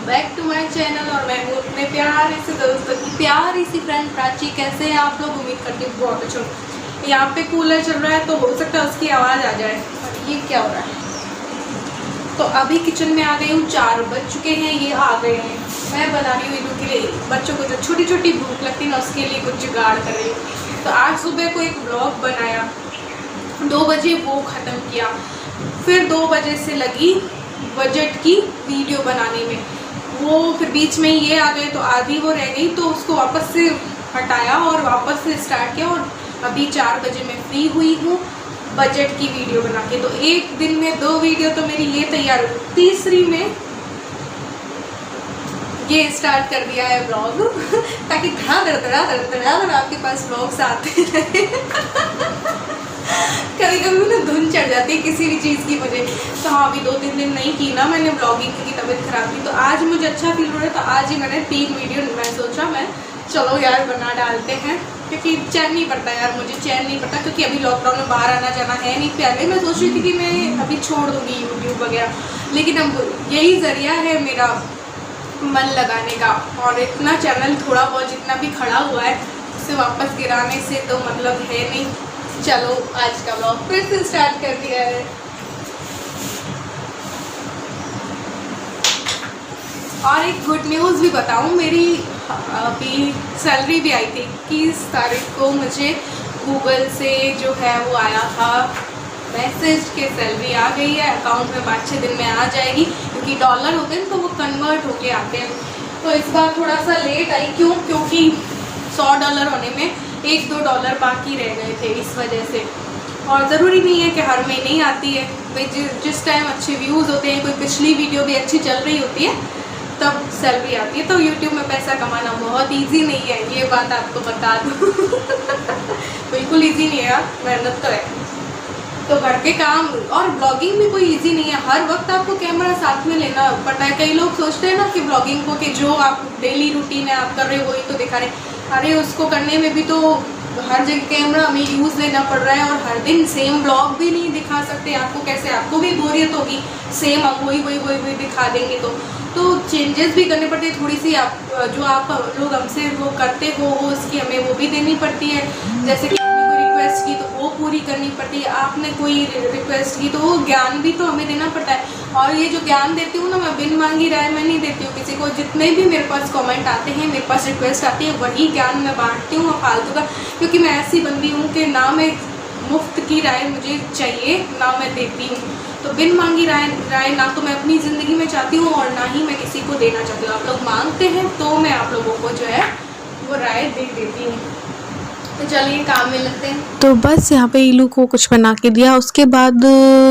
Back to my channel. और मैं हूँ अपने प्यारे से दोस्तों की प्यारी सी फ्रेंड प्राची। कैसे हैं आप लोग? उम्मीद करती हूँ बहुत अच्छा। यहाँ पे कूलर चल रहा है तो हो सकता है उसकी आवाज़ आ जाए। और ये क्या हो रहा है? तो अभी किचन में आ गई हूँ, 4 बज चुके हैं, ये आ गए हैं। मैं बना रही हूँ इनके लिए, बच्चों को जो छोटी छोटी भूख लगती है ना उसके लिए कुछ जुगाड़ कर रही हूँ। तो आज सुबह को एक ब्लॉग बनाया, 2 बजे वो ख़त्म किया, फिर 2 बजे से लगी बजट की वीडियो बनाने में। वो फिर बीच में ये आ गए तो आधी वो रह गई, तो उसको वापस से हटाया और वापस से स्टार्ट किया। और अभी 4 बजे मैं फ्री हुई हूँ बजट की वीडियो बना के। तो एक दिन में 2 वीडियो तो मेरी ये तैयार हो, तीसरी में ये स्टार्ट कर दिया है ब्लॉग ताकि धड़ा आपके पास ब्लॉग्स आते रहे कभी कभी ना धुन चढ़ जाती है किसी भी चीज़ की मुझे। तो हाँ, अभी 2-3 दिन नहीं की ना मैंने ब्लॉगिंग की, तबीयत खराब थी। तो आज मुझे अच्छा फील हो रहा है, तो आज ही मैंने 3 वीडियो मैं सोचा मैं चलो यार बना डालते हैं, क्योंकि चैन नहीं पड़ता यार, मुझे चैन नहीं पड़ता। क्योंकि अभी लॉकडाउन में बाहर आना जाना है नहीं। पहले मैं सोच रही थी कि मैं अभी छोड़ दूँगी यूट्यूब वगैरह, लेकिन अब यही ज़रिया है मेरा मन लगाने का। और इतना चैनल थोड़ा बहुत जितना भी खड़ा हुआ है उसे वापस गिराने से तो मतलब है नहीं। चलो आज का ब्लॉग फिर से स्टार्ट कर दिया है। और एक गुड न्यूज़ भी बताऊं, मेरी अभी सैलरी भी आई थी 21 तारीख को। मुझे गूगल से जो है वो आया था मैसेज के सैलरी आ गई है अकाउंट में, 5-6 दिन में आ जाएगी। क्योंकि डॉलर होते हैं तो वो कन्वर्ट होके आते हैं। तो इस बार थोड़ा सा लेट आई, क्योंकि $100 होने में $1-2 बाकी रह गए थे इस वजह से। और ज़रूरी नहीं है कि हर महीने ही आती है भाई, जिस टाइम अच्छे व्यूज़ होते हैं, कोई पिछली वीडियो भी अच्छी चल रही होती है तब सैलरी आती है। तो यूट्यूब में पैसा कमाना बहुत इजी नहीं है, ये बात आपको बता दूँ बिल्कुल इजी नहीं है, मेहनत तो है। तो घर के काम और ब्लॉगिंग भी कोई इजी नहीं है, हर वक्त आपको कैमरा साथ में लेना पड़ता है। कई लोग सोचते हैं ना कि ब्लॉगिंग को कि जो आप डेली रूटीन है आप कर रहे हो वही तो दिखा रहे हैं। अरे उसको करने में भी तो हर जगह कैमरा हमें यूज़ लेना पड़ रहा है, और हर दिन सेम ब्लॉग भी नहीं दिखा सकते आपको। कैसे, आपको भी बोरियत होगी, सेम हम वही दिखा देंगे तो चेंजेस भी करने पड़ते हैं थोड़ी सी। आप जो आप लोग हमसे वो करते हो उसकी हमें वो भी देनी पड़ती है। जैसे कि रिक्वेस्ट की तो वो पूरी करनी पड़ती है, आपने कोई रिक्वेस्ट की तो वो ज्ञान भी तो हमें देना पड़ता है। और ये जो ज्ञान देती हूँ ना, मैं बिन मांगी राय मैं नहीं देती हूँ किसी को। जितने भी मेरे पास कमेंट आते हैं, मेरे पास रिक्वेस्ट आती है, वही ज्ञान मैं बांटती हूँ फालतू का। क्योंकि मैं ऐसी बंदी हूँ कि ना मैं मुफ्त की राय मुझे चाहिए ना मैं देती हूँ। तो बिन मांगी राय ना तो मैं अपनी ज़िंदगी में चाहती हूँ और ना ही मैं किसी को देना चाहती हूँ। आप लोग मांगते हैं तो मैं आप लोगों को जो है वो राय दे देती हूँ। तो चलिए काम में लगते हैं। तो बस यहाँ पे इलू को कुछ बना के दिया। उसके बाद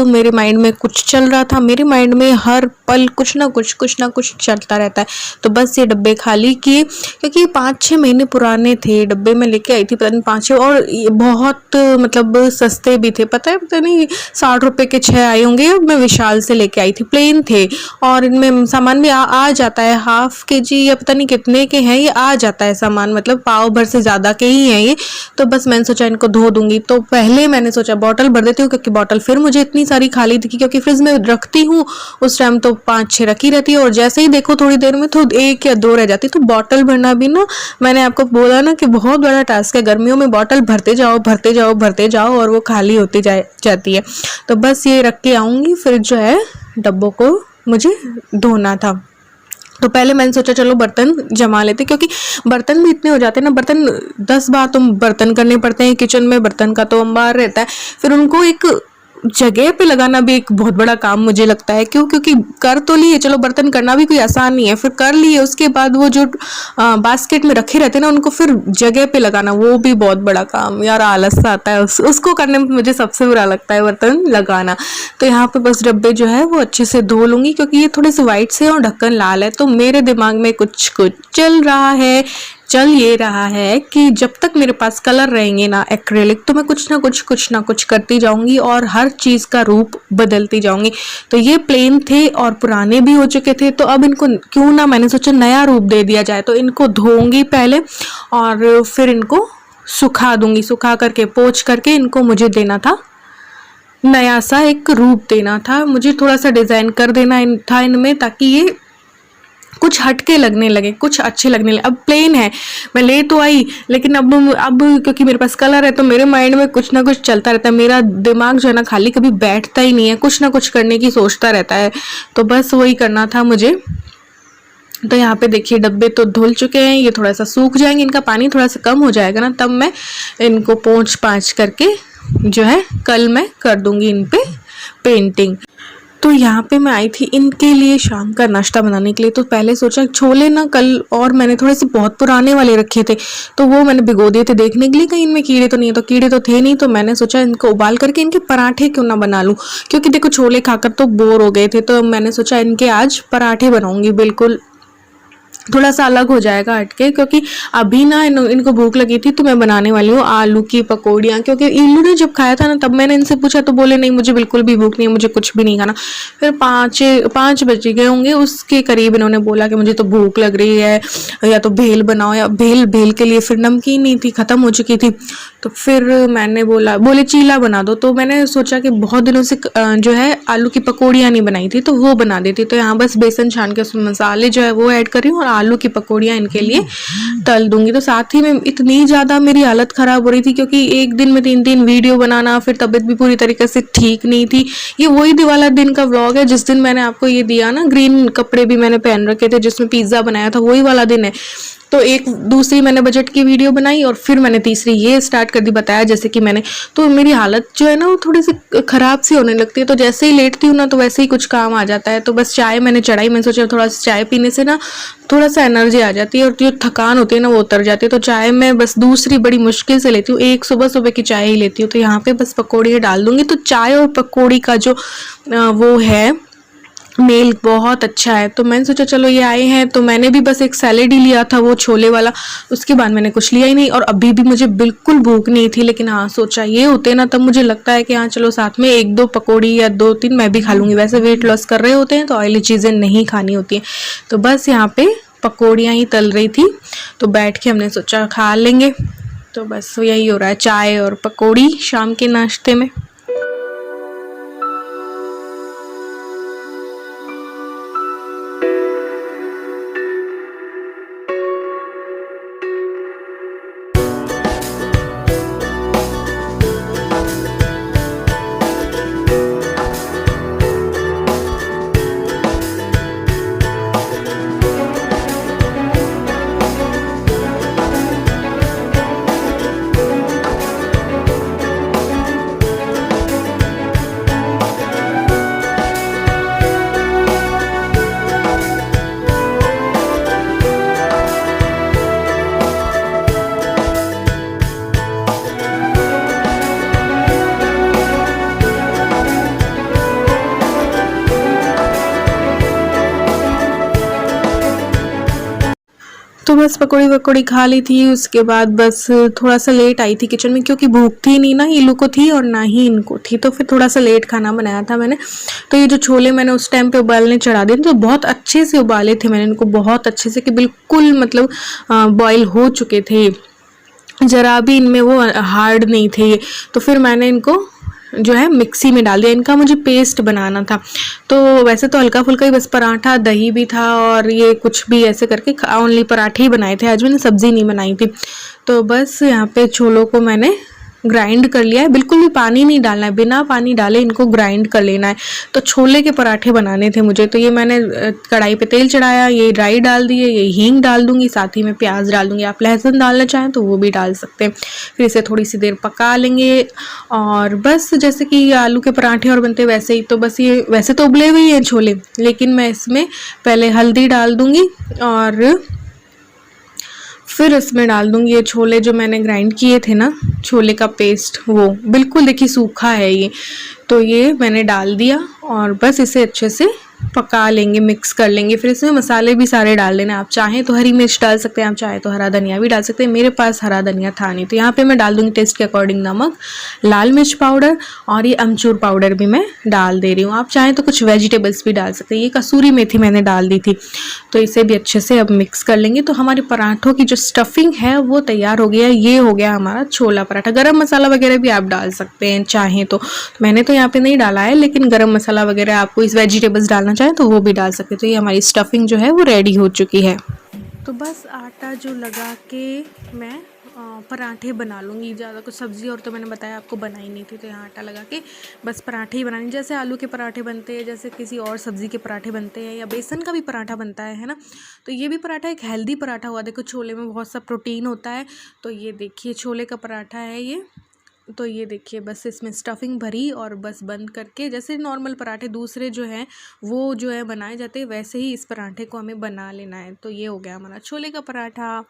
मेरे माइंड में कुछ चल रहा था, मेरे माइंड में हर पल कुछ ना कुछ चलता रहता है। तो बस ये डब्बे खाली किए, क्योंकि 5-6 महीने पुराने थे। डब्बे में लेके आई थी पता नहीं 5-6, और ये बहुत मतलब सस्ते भी थे। पता नहीं 60 रुपये के 6 आए होंगे। मैं विशाल से लेके आई थी, प्लेन थे, और इनमें सामान भी आ जाता है। ½ kg या पता नहीं कितने के हैं, ये आ जाता है सामान, मतलब पाव भर से ज़्यादा के ही हैं ये। तो बस मैंने सोचा इनको धो दूंगी। तो पहले मैंने सोचा बॉटल भर देती हूँ, क्योंकि बॉटल फिर मुझे इतनी सारी खाली दिखी, क्योंकि फ्रिज में रखती हूँ उस टाइम तो 5-6 रखी रहती है, और जैसे ही देखो थोड़ी देर में तो 1 या 2 रह जाती। तो बॉटल भरना भी ना, मैंने आपको बोला ना कि बहुत बड़ा टास्क है। गर्मियों में बॉटल भरते जाओ और वो खाली होती जाती है। तो बस ये रख के आऊँगी, फिर जो है डब्बों को मुझे धोना था। तो पहले मैंने सोचा चलो बर्तन जमा लेते, क्योंकि बर्तन भी इतने हो जाते हैं ना, बर्तन 10 बार तो बर्तन करने पड़ते हैं किचन में, बर्तन का तो अंबार रहता है। फिर उनको एक जगह पे लगाना भी एक बहुत बड़ा काम मुझे लगता है। क्योंकि कर तो लिए, चलो बर्तन करना भी कोई आसान नहीं है, फिर कर लिए उसके बाद वो जो बास्केट में रखे रहते हैं ना, उनको फिर जगह पे लगाना वो भी बहुत बड़ा काम। यार आलस आता है उसको करने में, मुझे सबसे बुरा लगता है बर्तन लगाना। तो यहाँ पे बस डब्बे जो है वो अच्छे से धो लूँगी, क्योंकि ये थोड़े से वाइट से और ढक्कन लाल है। तो मेरे दिमाग में कुछ चल ये रहा है कि जब तक मेरे पास कलर रहेंगे ना एक्रेलिक, तो मैं कुछ ना कुछ करती जाऊंगी और हर चीज़ का रूप बदलती जाऊंगी। तो ये प्लेन थे और पुराने भी हो चुके थे, तो अब इनको क्यों ना, मैंने सोचा नया रूप दे दिया जाए। तो इनको धोऊंगी पहले और फिर इनको सुखा दूंगी, सुखा करके पोंछ करके इनको मुझे देना था, नया सा एक रूप देना था मुझे, थोड़ा सा डिज़ाइन कर देना था इनमें, ताकि ये कुछ हटके लगने लगे, कुछ अच्छे लगने लगे। अब प्लेन है, मैं ले तो आई, लेकिन अब क्योंकि मेरे पास कलर है तो मेरे माइंड में कुछ ना कुछ चलता रहता है। मेरा दिमाग जो है ना खाली कभी बैठता ही नहीं है, कुछ ना कुछ करने की सोचता रहता है। तो बस वही करना था मुझे। तो यहाँ पे देखिए डब्बे तो धुल चुके हैं, ये थोड़ा सा सूख जाएंगे, इनका पानी थोड़ा सा कम हो जाएगा ना, तब मैं इनको पोंछ पाँच करके जो है कल मैं कर दूंगी इन पे पेंटिंग। तो यहाँ पे मैं आई थी इनके लिए शाम का नाश्ता बनाने के लिए। तो पहले सोचा छोले ना कल, और मैंने थोड़े से बहुत पुराने वाले रखे थे तो वो मैंने भिगो दिए थे देखने के लिए कहीं इनमें कीड़े तो नहीं है। तो कीड़े तो थे नहीं, तो मैंने सोचा इनको उबाल करके इनके पराठे क्यों ना बना लूँ, क्योंकि देखो छोले खाकर तो बोर हो गए थे। तो मैंने सोचा इनके आज पराठे बनाऊंगी, बिल्कुल थोड़ा सा अलग हो जाएगा हटके। क्योंकि अभी ना इनको भूख लगी थी तो मैं बनाने वाली हूँ आलू की पकौड़ियाँ। क्योंकि इल्लू ने जब खाया था ना तब मैंने इनसे पूछा तो बोले नहीं मुझे बिल्कुल भी भूख नहीं है, मुझे कुछ भी नहीं खाना। फिर 5 बज गए होंगे उसके करीब इन्होंने बोला कि मुझे तो भूख लग रही है, या तो भेल बनाओ। या भेल के लिए फिर नमकीन नहीं थी, ख़त्म हो चुकी थी। तो फिर मैंने बोले चीला बना दो। तो मैंने सोचा कि बहुत दिनों से जो है आलू की पकौड़ियाँ नहीं बनाई थी तो वो बना देती। तो यहाँ बस बेसन छान के उसमें मसाले जो है वो ऐड कर रही हूँ और आलू की पकौड़ियाँ इनके लिए तल दूंगी। तो साथ ही में इतनी ज़्यादा मेरी हालत ख़राब हो रही थी क्योंकि एक दिन में 3 वीडियो बनाना, फिर तबीयत भी पूरी तरीके से ठीक नहीं थी। ये वही वाला दिन का व्लॉग है जिस दिन मैंने आपको ये दिया ना, ग्रीन कपड़े भी मैंने पहन रखे थे जिसमें पिज़्ज़ा बनाया था, वही वाला दिन है। तो एक दूसरी मैंने बजट की वीडियो बनाई और फिर मैंने तीसरी ये स्टार्ट कर दी बताया जैसे कि मैंने। तो मेरी हालत जो है ना वो थोड़ी सी ख़राब सी होने लगती है। तो जैसे ही लेटती हूँ ना तो वैसे ही कुछ काम आ जाता है। तो बस चाय मैंने चढ़ाई, मैंने सोचा थोड़ा सा चाय पीने से ना थोड़ा सा एनर्जी आ जाती है और जो थकान होती है ना वो उतर जाती है। तो चाय मैं बस दूसरी बड़ी मुश्किल से लेती हूँ, एक सुबह की चाय ही लेती हूँ। तो यहाँ पे बस पकौड़ी डाल दूंगी। तो चाय और पकौड़ी का जो वो है मेल बहुत अच्छा है। तो मैंने सोचा चलो ये आए हैं तो मैंने भी बस एक सैलेड ही लिया था वो छोले वाला, उसके बाद मैंने कुछ लिया ही नहीं। और अभी भी मुझे बिल्कुल भूख नहीं थी, लेकिन हाँ सोचा ये होते ना तब मुझे लगता है कि हाँ चलो साथ में 1-2 पकौड़ी या 2-3 मैं भी खा लूँगी। वैसे वेट लॉस कर रहे होते हैं तो ऑयली चीज़ें नहीं खानी होती हैं। तो बस यहाँ पे पकौड़ियाँ ही तल रही थी तो बैठ के हमने सोचा खा लेंगे। तो बस यही हो रहा है, चाय और पकौड़ी शाम के नाश्ते में। तो बस पकौड़ी वकौड़ी खा ली थी। उसके बाद बस थोड़ा सा लेट आई थी किचन में क्योंकि भूख थी नहीं ना इल्लू को थी और ना ही इनको थी। तो फिर थोड़ा सा लेट खाना बनाया था मैंने। तो ये जो छोले मैंने उस टाइम पे उबालने चढ़ा दिए तो बहुत अच्छे से उबाले थे मैंने इनको, बहुत अच्छे से कि बिल्कुल मतलब बॉयल हो चुके थे, ज़रा भी इनमें वो हार्ड नहीं थे। तो फिर मैंने इनको जो है मिक्सी में डाल दिया, इनका मुझे पेस्ट बनाना था। तो वैसे तो हल्का फुल्का ही बस पराठा, दही भी था और ये कुछ भी ऐसे करके ओनली पराठे ही बनाए थे, आज मैंने सब्ज़ी नहीं बनाई थी। तो बस यहाँ पे छोलों को मैंने ग्राइंड कर लिया है, बिल्कुल भी पानी नहीं डालना है, बिना पानी डाले इनको ग्राइंड कर लेना है। तो छोले के पराठे बनाने थे मुझे। तो ये मैंने कढ़ाई पे तेल चढ़ाया, ये राई डाल दिए, ये हींग डाल दूंगी, साथ ही में प्याज डाल दूंगी। आप लहसुन डालना चाहें तो वो भी डाल सकते हैं। फिर इसे थोड़ी सी देर पका लेंगे और बस जैसे कि आलू के पराठे और बनते वैसे ही। तो बस ये वैसे तो उबले हुए ही हैं छोले, लेकिन मैं इसमें पहले हल्दी डाल दूंगी और फिर इसमें डाल दूंगी ये छोले जो मैंने ग्राइंड किए थे ना, छोले का पेस्ट, वो बिल्कुल देखिए सूखा है ये। तो ये मैंने डाल दिया और बस इसे अच्छे से पका लेंगे, मिक्स कर लेंगे। फिर इसमें मसाले भी सारे डाल लेना, आप चाहें तो हरी मिर्च डाल सकते हैं, आप चाहें तो हरा धनिया भी डाल सकते हैं। मेरे पास हरा धनिया था नहीं, तो यहाँ पे मैं डाल दूंगी टेस्ट के अकॉर्डिंग नमक, लाल मिर्च पाउडर और ये अमचूर पाउडर भी मैं डाल दे रही हूँ। आप चाहें तो कुछ वेजिटेबल्स भी डाल सकते हैं, ये कसूरी मेथी मैंने डाल दी थी। तो इसे भी अच्छे से अब मिक्स कर लेंगे। तो हमारे पराठों की जो स्टफिंग है वो तैयार हो गया। ये हो गया हमारा छोला पराठा। गरम मसाला वगैरह भी आप डाल सकते हैं चाहें तो, मैंने तो यहाँ पे नहीं डाला है, लेकिन गरम मसाला वगैरह आपको इस वेजिटेबल्स डालना डालना चाहें तो वो भी डाल सकते। तो ये हमारी स्टफिंग जो है वो रेडी हो चुकी है। तो बस आटा जो लगा के मैं पराठे बना लूँगी। ज़्यादा कुछ सब्ज़ी और तो मैंने बताया आपको बनाई नहीं थी, तो यहाँ आटा लगा के बस पराठे ही बनानी, जैसे आलू के पराठे बनते हैं, जैसे किसी और सब्ज़ी के पराठे बनते हैं, या बेसन का भी पराठा बनता है ना। तो ये भी पराठा एक हेल्दी पराठा हुआ। देखो छोले में बहुत सा प्रोटीन होता है। तो ये देखिए छोले का पराठा है ये। तो ये देखिए बस इसमें स्टफिंग भरी और बस बंद करके, जैसे नॉर्मल पराठे दूसरे जो हैं वो जो है बनाए जाते हैं, वैसे ही इस पराठे को हमें बना लेना है। तो ये हो गया हमारा छोले का पराठा।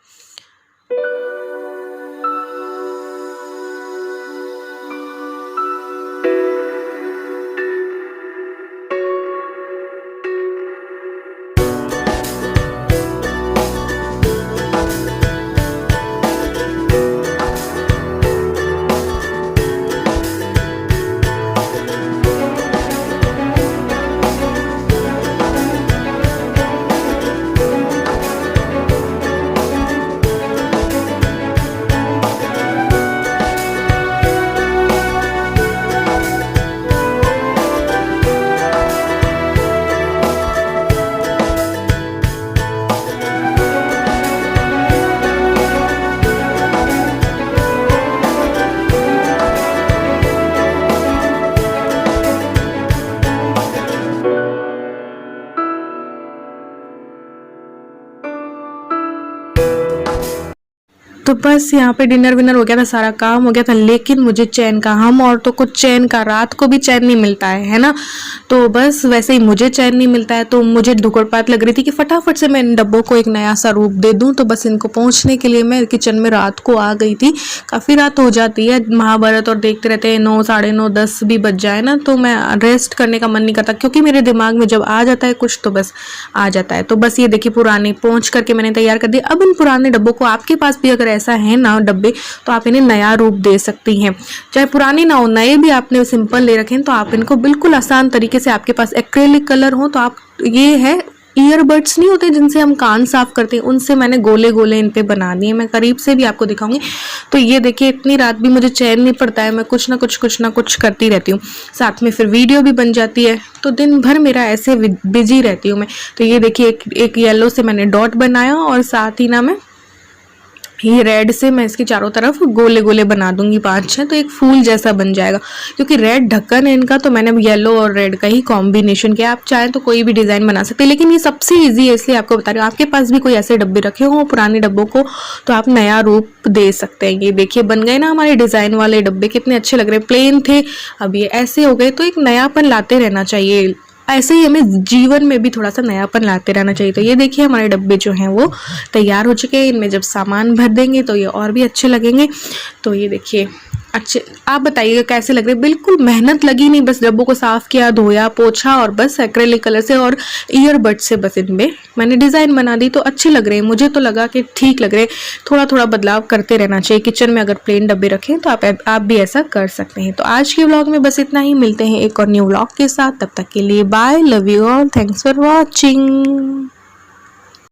तो बस यहाँ पे डिनर विनर हो गया था, सारा काम हो गया था, लेकिन मुझे चैन का, हम औरतों को चैन का, रात को भी चैन नहीं मिलता है ना। तो बस वैसे ही मुझे चैन नहीं मिलता है। तो मुझे धुकड़पात लग रही थी कि फटाफट से मैं इन डब्बों को एक नया सा रूप दे दूं। तो बस इनको पहुंचने के लिए मैं किचन में रात को आ गई थी। काफ़ी रात हो जाती है, महाभारत और देखते रहते हैं, 9, साढ़े 9, 10 भी बज जाए ना, तो मैं रेस्ट करने का मन नहीं करता, क्योंकि मेरे दिमाग में जब आ जाता है कुछ तो बस आ जाता है। तो बस ये देखिए पुराने पहुँच करके मैंने तैयार कर दिया। अब इन पुराने डब्बों को, आपके पास भी अगर ऐसा है ना डब्बे, तो आप इन्हें नया रूप दे सकती हैं। चाहे पुराने ना हो, नए भी आपने सिंपल ले रखे हैं, तो आप इनको बिल्कुल आसान तरीके से, आपके पास एक्रेलिक कलर हो तो आप, ये है ईयरबड्स नहीं होते जिनसे हम कान साफ करते हैं, उनसे मैंने गोले गोले इन पे बना दिए। मैं करीब से भी आपको दिखाऊंगी। तो ये देखिए इतनी रात भी मुझे चैन नहीं पड़ता है, मैं कुछ ना कुछ करती रहती हूँ, साथ में फिर वीडियो भी बन जाती है। तो दिन भर मेरा ऐसे बिजी रहती हूँ मैं। तो ये देखिए एक येलो से मैंने डॉट बनाया, और साथ ही ना मैं ये रेड से मैं इसके चारों तरफ गोले गोले बना दूंगी 5-6, तो एक फूल जैसा बन जाएगा। क्योंकि रेड ढक्कन है इनका, तो मैंने येलो और रेड का ही कॉम्बिनेशन किया। आप चाहें तो कोई भी डिज़ाइन बना सकते हैं, लेकिन ये सबसे इजी है इसलिए आपको बता रही हूँ। आपके पास भी कोई ऐसे डब्बे रखे हो पुराने डब्बों को, तो आप नया रूप दे सकते हैं। ये देखिए बन गए ना हमारे डिज़ाइन वाले डब्बे, कितने अच्छे लग रहे हैं। प्लेन थे, अब ये ऐसे हो गए। तो एक नयापन लाते रहना चाहिए, ऐसे ही हमें जीवन में भी थोड़ा सा नयापन लाते रहना चाहिए। तो ये देखिए हमारे डब्बे जो हैं वो तैयार हो चुके हैं। इनमें जब सामान भर देंगे तो ये और भी अच्छे लगेंगे। तो ये देखिए अच्छे, आप बताइएगा कैसे लग रहे हैं। बिल्कुल मेहनत लगी नहीं, बस डब्बों को साफ किया, धोया, पोछा, और बस एक्रेलिक कलर से और ईयरबड से बस इनमें मैंने डिज़ाइन बना दी। तो अच्छे लग रहे हैं, मुझे तो लगा कि ठीक लग रहे हैं। थोड़ा थोड़ा बदलाव करते रहना चाहिए। किचन में अगर प्लेन डब्बे रखें तो आप भी ऐसा कर सकते हैं। तो आज के व्लॉग में बस इतना ही, मिलते हैं एक और न्यू व्लॉग के साथ। तब तक के लिए bye, love you all, thanks for watching.